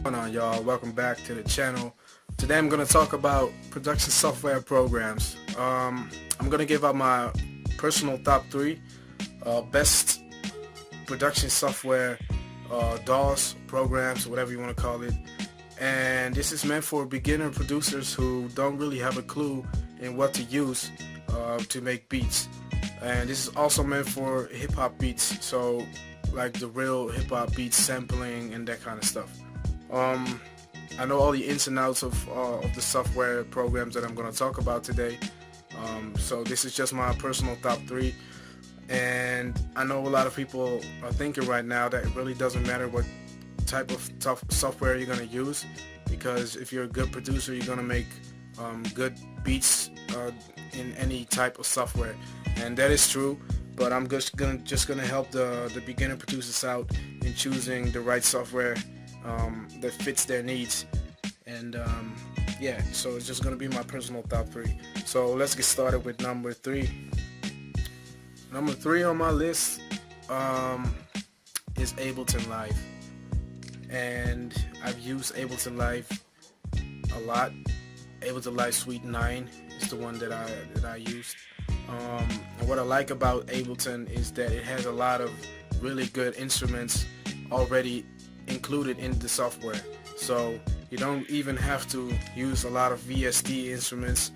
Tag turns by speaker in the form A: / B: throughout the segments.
A: What's going on, y'all? Welcome back to the channel. Today I'm going to talk about production software programs. I'm going to give out my personal top 3 best production software DAWs, programs, whatever you want to call it. And this is meant for beginner producers who don't really have a clue in what to use to make beats. And this is also meant for hip-hop beats, so like the real hip-hop beats, sampling and that kind of stuff. I know all the ins and outs of the software programs that I'm going to talk about today. So this is just my personal top 3. And I know a lot of people are thinking right now that it really doesn't matter what type of software you're going to use, because if you're a good producer, you're going to make good beats in any type of software. And that is true, but I'm just gonna help the beginner producers out in choosing the right software that fits their needs. And yeah, so it's just gonna be my personal top 3. So let's get started with number 3. Number 3 on my list is Ableton Live, and I've used Ableton Live a lot. Ableton Live Suite 9 is the one that I used. And what I like about Ableton is that it has a lot of really good instruments already included in the software. So you don't even have to use a lot of VST instruments,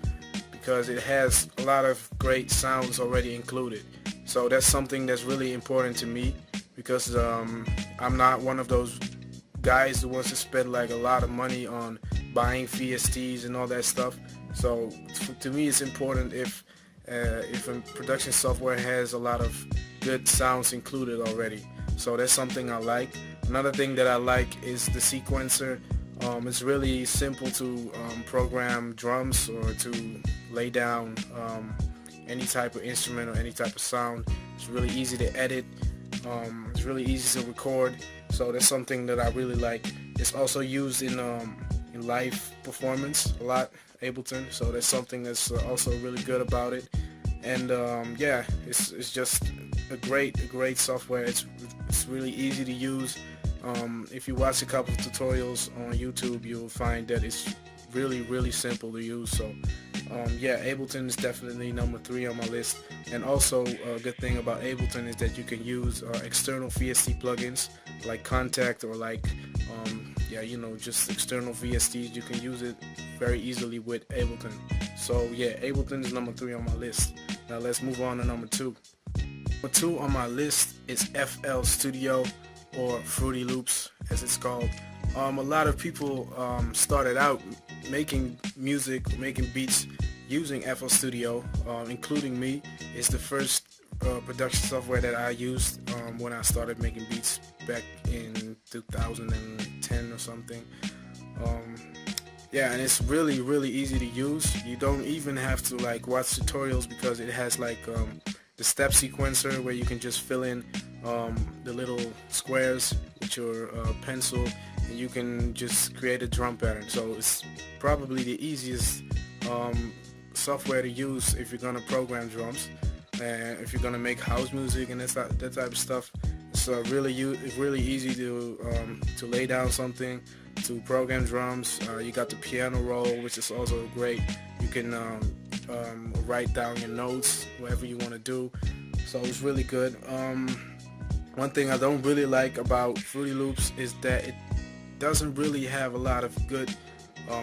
A: because it has a lot of great sounds already included. So that's something that's really important to me, because I'm not one of those guys who wants to spend like a lot of money on buying VSTs and all that stuff. So to me, it's important if a production software has a lot of good sounds included already. So that's something I like. Another thing that I like is the sequencer. It's really simple to program drums or to lay down any type of instrument or any type of sound. It's really easy to edit. It's really easy to record. So that's something that I really like. It's also used in live performance a lot, Ableton. So that's something that's also really good about it. And yeah, it's just a great software. It's really easy to use. If you watch a couple of tutorials on YouTube, you'll find that it's really simple to use. So yeah, Ableton is definitely number 3 on my list. And also a good thing about Ableton is that you can use external VST plugins like Contact, or like yeah, you know, just external VSTs. You can use it very easily with Ableton. So yeah, Ableton is number 3 on my list. Now let's move on to number 2. Number 2 on my list is FL Studio, or Fruity Loops as it's called. A lot of people started out making music, making beats using FL Studio, including me. It's the first production software that I used when I started making beats back in 2010 or something. Yeah, and it's really easy to use. You don't even have to like watch tutorials, because it has like the step sequencer where you can just fill in the little squares with your pencil, and you can just create a drum pattern. So it's probably the easiest software to use if you're gonna program drums, and if you're gonna make house music and that type of stuff. It's really easy to lay down something, to program drums. You got the piano roll, which is also great. You can write down your notes, whatever you want to do. So it's really good. One thing I don't really like about Fruity Loops is that it doesn't really have a lot of good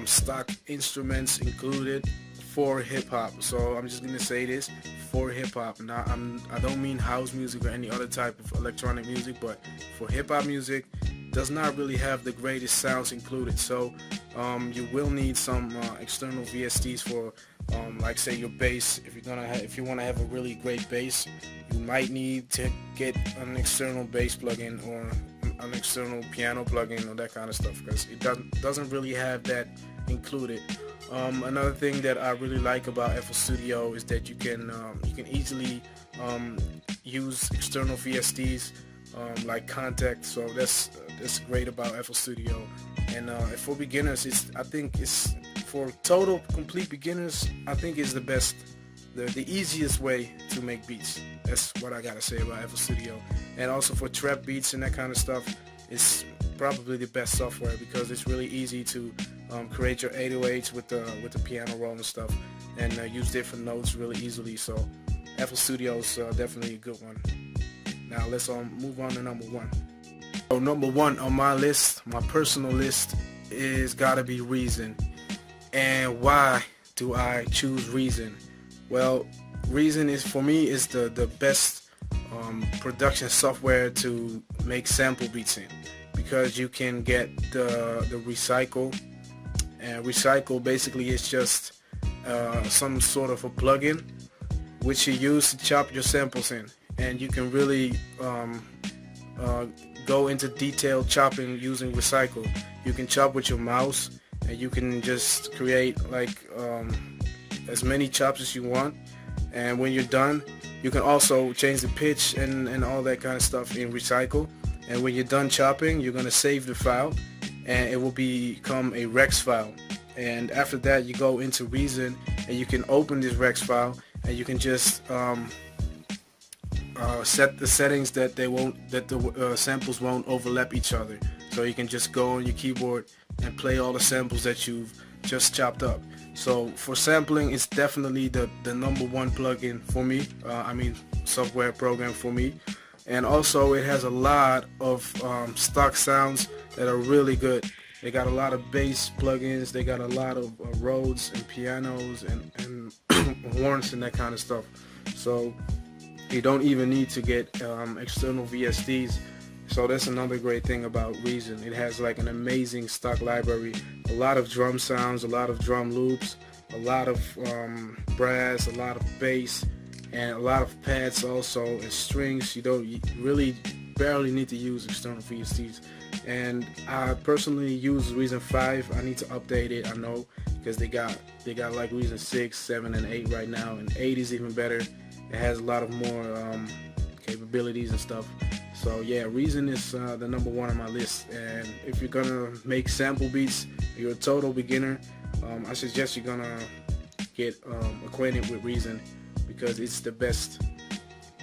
A: stock instruments included for hip-hop. So I'm just gonna say this, for hip-hop. Now I don't mean house music or any other type of electronic music, but for hip-hop music, does not really have the greatest sounds included. So you will need some external VSTs for like say your bass. If you want to have a really great bass, you might need to get an external bass plugin or an external piano plugin or that kind of stuff, because it doesn't really have that included. Another thing that I really like about FL Studio is that you can easily use external VSTs like Contact. So that's great about FL Studio. And for beginners, I think it's for total complete beginners, I think is the best, the easiest way to make beats. That's what I gotta say about FL Studio. And also for trap beats and that kind of stuff, it's probably the best software because it's really easy to create your 808s with the piano roll and stuff, and use different notes really easily. So FL Studio is definitely a good one. Now let's move on to number one. So number one on my list, my personal list, is gotta be Reason. And why do I choose Reason? Well, Reason is, for me, is the best production software to make sample beats in, because you can get the recycle, and recycle basically is just some sort of a plugin which you use to chop your samples in, and you can really go into detailed chopping using recycle. You can chop with your mouse, and you can just create like as many chops as you want, and when you're done you can also change the pitch and all that kind of stuff in recycle. And when you're done chopping, you're gonna save the file and it will become a Rex file, and after that you go into Reason and you can open this Rex file and you can just set the settings that the samples won't overlap each other. So you can just go on your keyboard and play all the samples that you've just chopped up. So for sampling, it's definitely the number one plugin for me. I mean, software program for me. And also it has a lot of stock sounds that are really good. They got a lot of bass plugins. They got a lot of Rhodes and pianos and horns and that kind of stuff. So you don't even need to get external VSTs. So that's another great thing about Reason. It has like an amazing stock library, a lot of drum sounds, a lot of drum loops, a lot of brass, a lot of bass, and a lot of pads also, and strings. You really barely need to use external VSTs. And I personally use Reason 5. I need to update it, I know, because they got like Reason 6, 7, and 8 right now, and 8 is even better. It has a lot of more capabilities and stuff. So yeah, Reason is the number one on my list. And if you're gonna make sample beats, you're a total beginner, I suggest you're gonna get acquainted with Reason, because it's the best.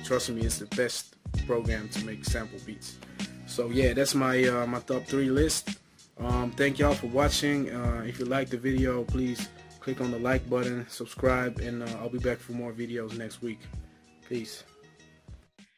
A: Trust me, it's the best program to make sample beats. So yeah, that's my my top 3 list. Thank y'all for watching. If you like the video, please click on the like button, subscribe, and I'll be back for more videos next week. Peace.